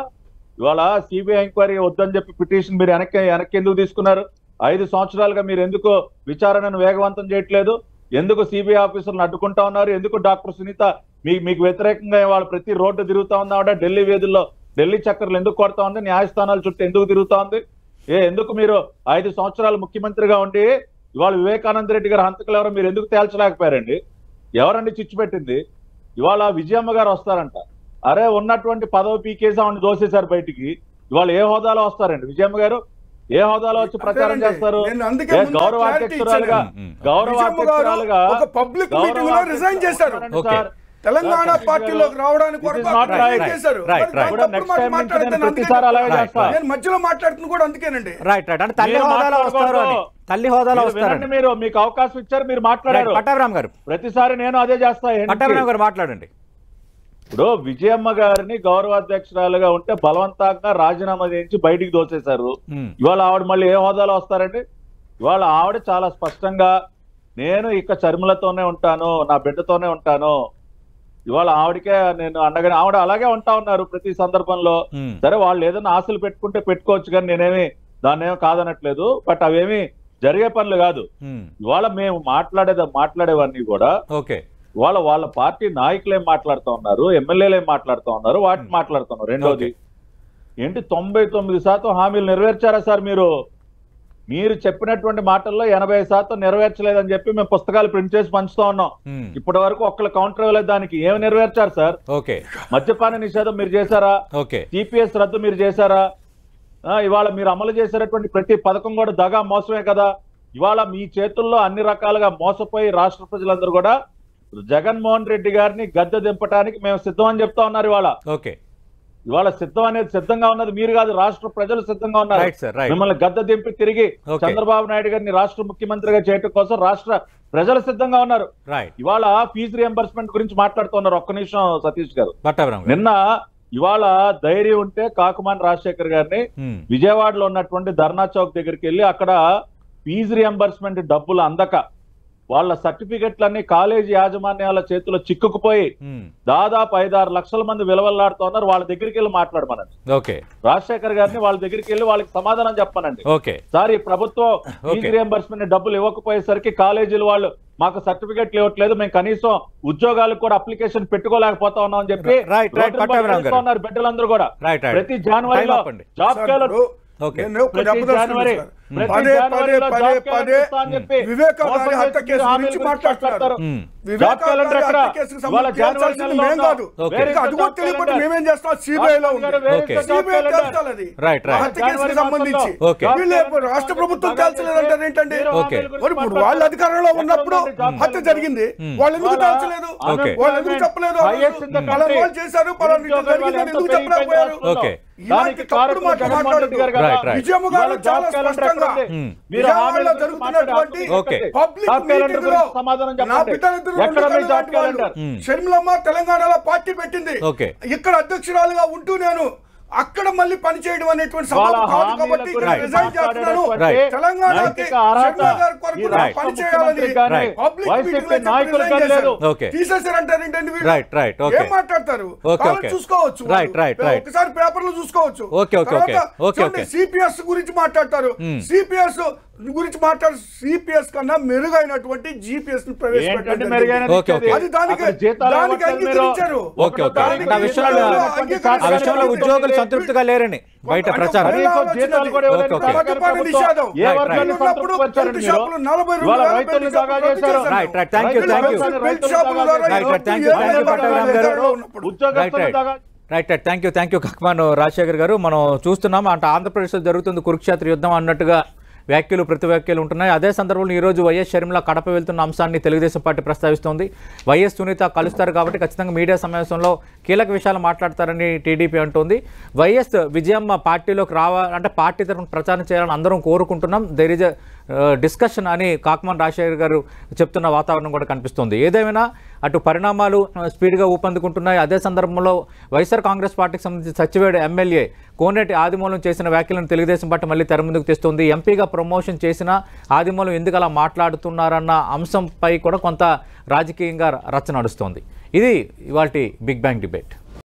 ఇవాళ సిబిఐ ఎంక్వైరీ వద్దని చెప్పి పిటిషన్ మీరు వెనక్కి ఎందుకు తీసుకున్నారు? 5 సంవత్సరాలుగా మీరు ఎందుకు విచారణను వేగవంతం చేయట్లేదు? ఎందుకు సిబిఐ ఆఫీసర్లను అడ్డుకుంటా ఉన్నారు? ఎందుకు డాక్టర్ సునీత మీకు వ్యతిరేకంగా ఇవాళ ప్రతి రోడ్డు తిరుగుతా ఉందా? ఢిల్లీ వీధుల్లో ఢిల్లీ చక్కర్లు ఎందుకు కొడతా ఉంది? న్యాయస్థానాల చుట్టూ ఎందుకు తిరుగుతా ఉంది? ఎందుకు మీరు 5 సంవత్సరాలు ముఖ్యమంత్రిగా ఉండి ఇవాళ వివేకానంద రెడ్డి గారు హంతకులు ఎవరో మీరు ఎందుకు తేల్చలేకపోయారండి? ఎవరండి చిచ్చు పెట్టింది? ఇవాళ విజయమ్మ గారు వస్తారంట. అరే, ఉన్నటువంటి పదవి పీకేసి ఆవిడ దోసేశారు బయటికి. ఇవాళ ఏ హోదాలో వస్తారండి విజయమ్మ గారు? ఏ హోదాలో వచ్చి ప్రచారం చేస్తారు? గౌరవ అధ్యక్షురాలుగా ఒక పబ్లిక్ మీటింగ్ లో రిజైన్ చేశారు. తెలంగాణ పార్టీలోకి రావడానికి నేను మధ్యలో మాట్లాడుతుంది కూడా అందుకేనండి. Right right. అంటే తల్లి హోదాలో వస్తారు అని, తల్లి హోదాలో వస్తారండి. మీరు మీకు అవకాశం ఇచ్చారు, మీరు మాట్లాడారు. పట్టాభిరామ్ గారు ప్రతిసారి నేను అదే చేస్తా. పట్టాభిరామ్ గారు మాట్లాడండి. ఇప్పుడు విజయమ్మ గారిని గౌరవాధ్యక్షురాలుగా ఉంటే బలవంతంగా రాజీనామా చేయించి బయటికి దోచేశారు. ఇవాళ ఆవిడ మళ్ళీ ఏ హోదాలో వస్తారండి? ఇవాళ ఆవిడ చాలా స్పష్టంగా నేను ఇక షర్మిలతోనే ఉంటాను, నా బిడ్డతోనే ఉంటాను. ఇవాళ ఆవిడకే నేను అండగానే ఆవిడ అలాగే ఉంటా ఉన్నారు ప్రతి సందర్భంలో. సరే, వాళ్ళు ఏదైనా ఆశలు పెట్టుకుంటే పెట్టుకోవచ్చు, కానీ నేనేమి దాన్ని ఏమీ కాదనట్లేదు. బట్ అవేమి జరిగే పనులు కాదు. ఇవాళ మేము మాట్లాడేవన్నీ కూడా వాళ్ళ పార్టీ నాయకులు ఏం మాట్లాడుతూ ఉన్నారు, ఎమ్మెల్యేలు ఏం మాట్లాడుతూ ఉన్నారు, వాటిని మాట్లాడుతున్నారు. రెండోది ఏంటి, 99% హామీలు నెరవేర్చారా సార్? మీరు చెప్పినటువంటి మాటల్లో 80% నెరవేర్చలేదని చెప్పి మేము పుస్తకాలు ప్రింట్ చేసి పంచుతా ఉన్నాం. ఇప్పటి వరకు ఒక్కళ్ళు కౌంటర్ ఇవ్వలేదు. దానికి ఏమి నెరవేర్చారు సార్? మద్యపాన నిషేధం మీరు చేశారా? టీపీఎస్ రద్దు మీరు చేశారా? ఇవాళ మీరు అమలు చేసేటటువంటి ప్రతి పథకం కూడా దగా మోసమే కదా. ఇవాళ మీ చేతుల్లో అన్ని రకాలుగా మోసపోయి రాష్ట్ర ప్రజలందరూ కూడా జగన్మోహన్ రెడ్డి గారిని గద్దె దింపడానికి మేము సిద్ధం అని చెప్తా ఉన్నారు. ఇవాళ సిద్ధం అనేది సిద్ధంగా ఉన్నది మీరు కాదు, రాష్ట్ర ప్రజలు సిద్ధంగా ఉన్నారు. మిమ్మల్ని గద్దె దింపి తిరిగి చంద్రబాబు నాయుడు గారిని రాష్ట్ర ముఖ్యమంత్రిగా చేయడం కోసం రాష్ట్ర ప్రజలు సిద్ధంగా ఉన్నారు. ఇవాళ ఫీజు రియంబర్స్మెంట్ గురించి మాట్లాడుతున్నారు. ఒక్క నిమిషం సతీష్ గారు. నిన్న ఇవాళ ధైర్యం ఉంటే కాకుమాన్ రాజశేఖర్ గారిని విజయవాడలో ఉన్నటువంటి ధర్నా చౌక్ దగ్గరికి వెళ్ళి అక్కడ ఫీజు రియంబర్స్మెంట్ డబ్బులు అందక వాళ్ళ సర్టిఫికెట్లన్నీ కాలేజీ యాజమాన్యాల చేతిలో చిక్కుకుపోయి దాదాపు 5-6 లక్షల మంది విలువలాడుతూ ఉన్నారు. వాళ్ళ దగ్గరికి వెళ్ళి మాట్లాడమనండి. రాజశేఖర్ గారిని వాళ్ళ దగ్గరికి వెళ్ళి వాళ్ళకి సమాధానం చెప్పమనండి. సార్, ఈ ప్రభుత్వం ఫీజు రియంబర్స్మెంట్ డబ్బులు ఇవ్వకపోయేసరికి కాలేజీలు వాళ్ళు మాకు సర్టిఫికెట్లు ఇవ్వట్లేదు, మేము కనీసం ఉద్యోగాలకు కూడా అప్లికేషన్ పెట్టుకోలేకపోతా ఉన్నాం అని చెప్పి బిడ్డలందరూ కూడా ప్రతి జనవరిలో జాబ్ క్యాలెండర్ Okay. నేను ఒక్క దెబ్బతీస్తున్నాను సార్. పదే పదే పదే పదే వివేకా గారి హత్య కేసు గురించి మాట్లాడుతున్నారు. వివేకా గారి హత్య కేసుకు సంబంధించి మేం కాదు, అది కూడా తెలియకపోతే మేమేం చేస్తాం, సిబిఐలో ఉంది, సిబిఐ తేల్చాలి అది హత్య కేసుకు సంబంధించి. వీళ్ళు రాష్ట్ర ప్రభుత్వం తేల్చలేదంటారు ఏంటండి? మరి ఇప్పుడు వాళ్ళ అధికారంలో ఉన్నప్పుడు హత్య జరిగింది, వాళ్ళు ఎందుకు తేల్చలేదు, వాళ్ళు ఎందుకు చెప్పలేదు, పలానా వాళ్ళు చేశారు, పలానా జరిగింది ఎందుకు చెప్పలేకపోయారు? ఇలాంటి తప్పుడు మాట మాట్లాడుతూ విజయమ్మ గారు చాలా స్పష్టంగా విజయవాడలో జరుగుతున్నటువంటి పబ్లిక్ మీటింగ్ లో నా బిడ్డలిద్దరూ షర్మిలమ్మ తెలంగాణలో పార్టీ పెట్టింది, ఇక్కడ అధ్యక్షురాలుగా ఉంటూ నేను అక్కడ మళ్ళీ పనిచేయడం అనేటువంటి సవాలు కాదు కాబట్టి రిజైన్ చేస్తున్నాను, తెలంగాణకి పనిచేయాలని పబ్లిక్ మీటింగ్ తీసేసారంటారు ఏంటండి? ఏం మాట్లాడతారు? చూసుకోవచ్చు, ఒకసారి పేపర్ లో చూసుకోవచ్చు. సిపిఎస్ గురించి మాట్లాడతారు, సిపిఎస్ గురించి మాట్లాడు, సిపిఎస్ కన్నా మెరుగైనటువంటి జిపిఎస్ ని ప్రవేశపెట్టారు, అది దానికి అంగీకరించారు. ఉద్యోగులు సంతృప్తిగా లేరని బయట ప్రచారం. థ్యాంక్ యూ కక్మాన్ రాజశేఖర్ గారు. మనం చూస్తున్నాం అంటే ఆంధ్రప్రదేశ్లో జరుగుతుంది కురుక్షేత్ర యుద్ధం అన్నట్టుగా వ్యాఖ్యలు ప్రతి వ్యాఖ్యలు ఉంటున్నాయి. అదే సందర్భంలో ఈరోజు వైఎస్ షర్మిల కడప వెళ్తున్న అంశాన్ని తెలుగుదేశం పార్టీ ప్రస్తావిస్తోంది. వైఎస్ సునీత కలుస్తారు కాబట్టి ఖచ్చితంగా మీడియా సమావేశంలో కీలక విషయాలు మాట్లాడతారని టీడీపీ అంటోంది. వైఎస్ విజయమ్మ పార్టీలోకి రావాలంటే పార్టీ తరఫున ప్రచారం చేయాలని అందరం కోరుకుంటున్నాం, దేర్ ఇస్ డిస్కషన్ అని కాకమాన్ రాజశేఖర్ గారు చెప్తున్న వాతావరణం కూడా కనిపిస్తుంది. ఏదేమైనా అటు పరిణామాలు స్పీడ్గా ఊపందుకుంటున్నాయి. అదే సందర్భంలో వైఎస్ఆర్ కాంగ్రెస్ పార్టీకి సంబంధించి సచివేడు ఎమ్మెల్యే కోనేటి ఆదిమూలం చేసిన వ్యాఖ్యలను తెలుగుదేశం పార్టీ మళ్ళీ తెర ముందుకు తెస్తుంది. ఎంపీగా ప్రమోషన్ చేసిన ఆదిమూలం ఎందుకు అలా మాట్లాడుతున్నారన్న అంశంపై కూడా కొంత రాజకీయంగా రచ్చ నడుస్తోంది. ఇది ఇవాల్టి బిగ్ బ్యాంగ్ డిబేట్.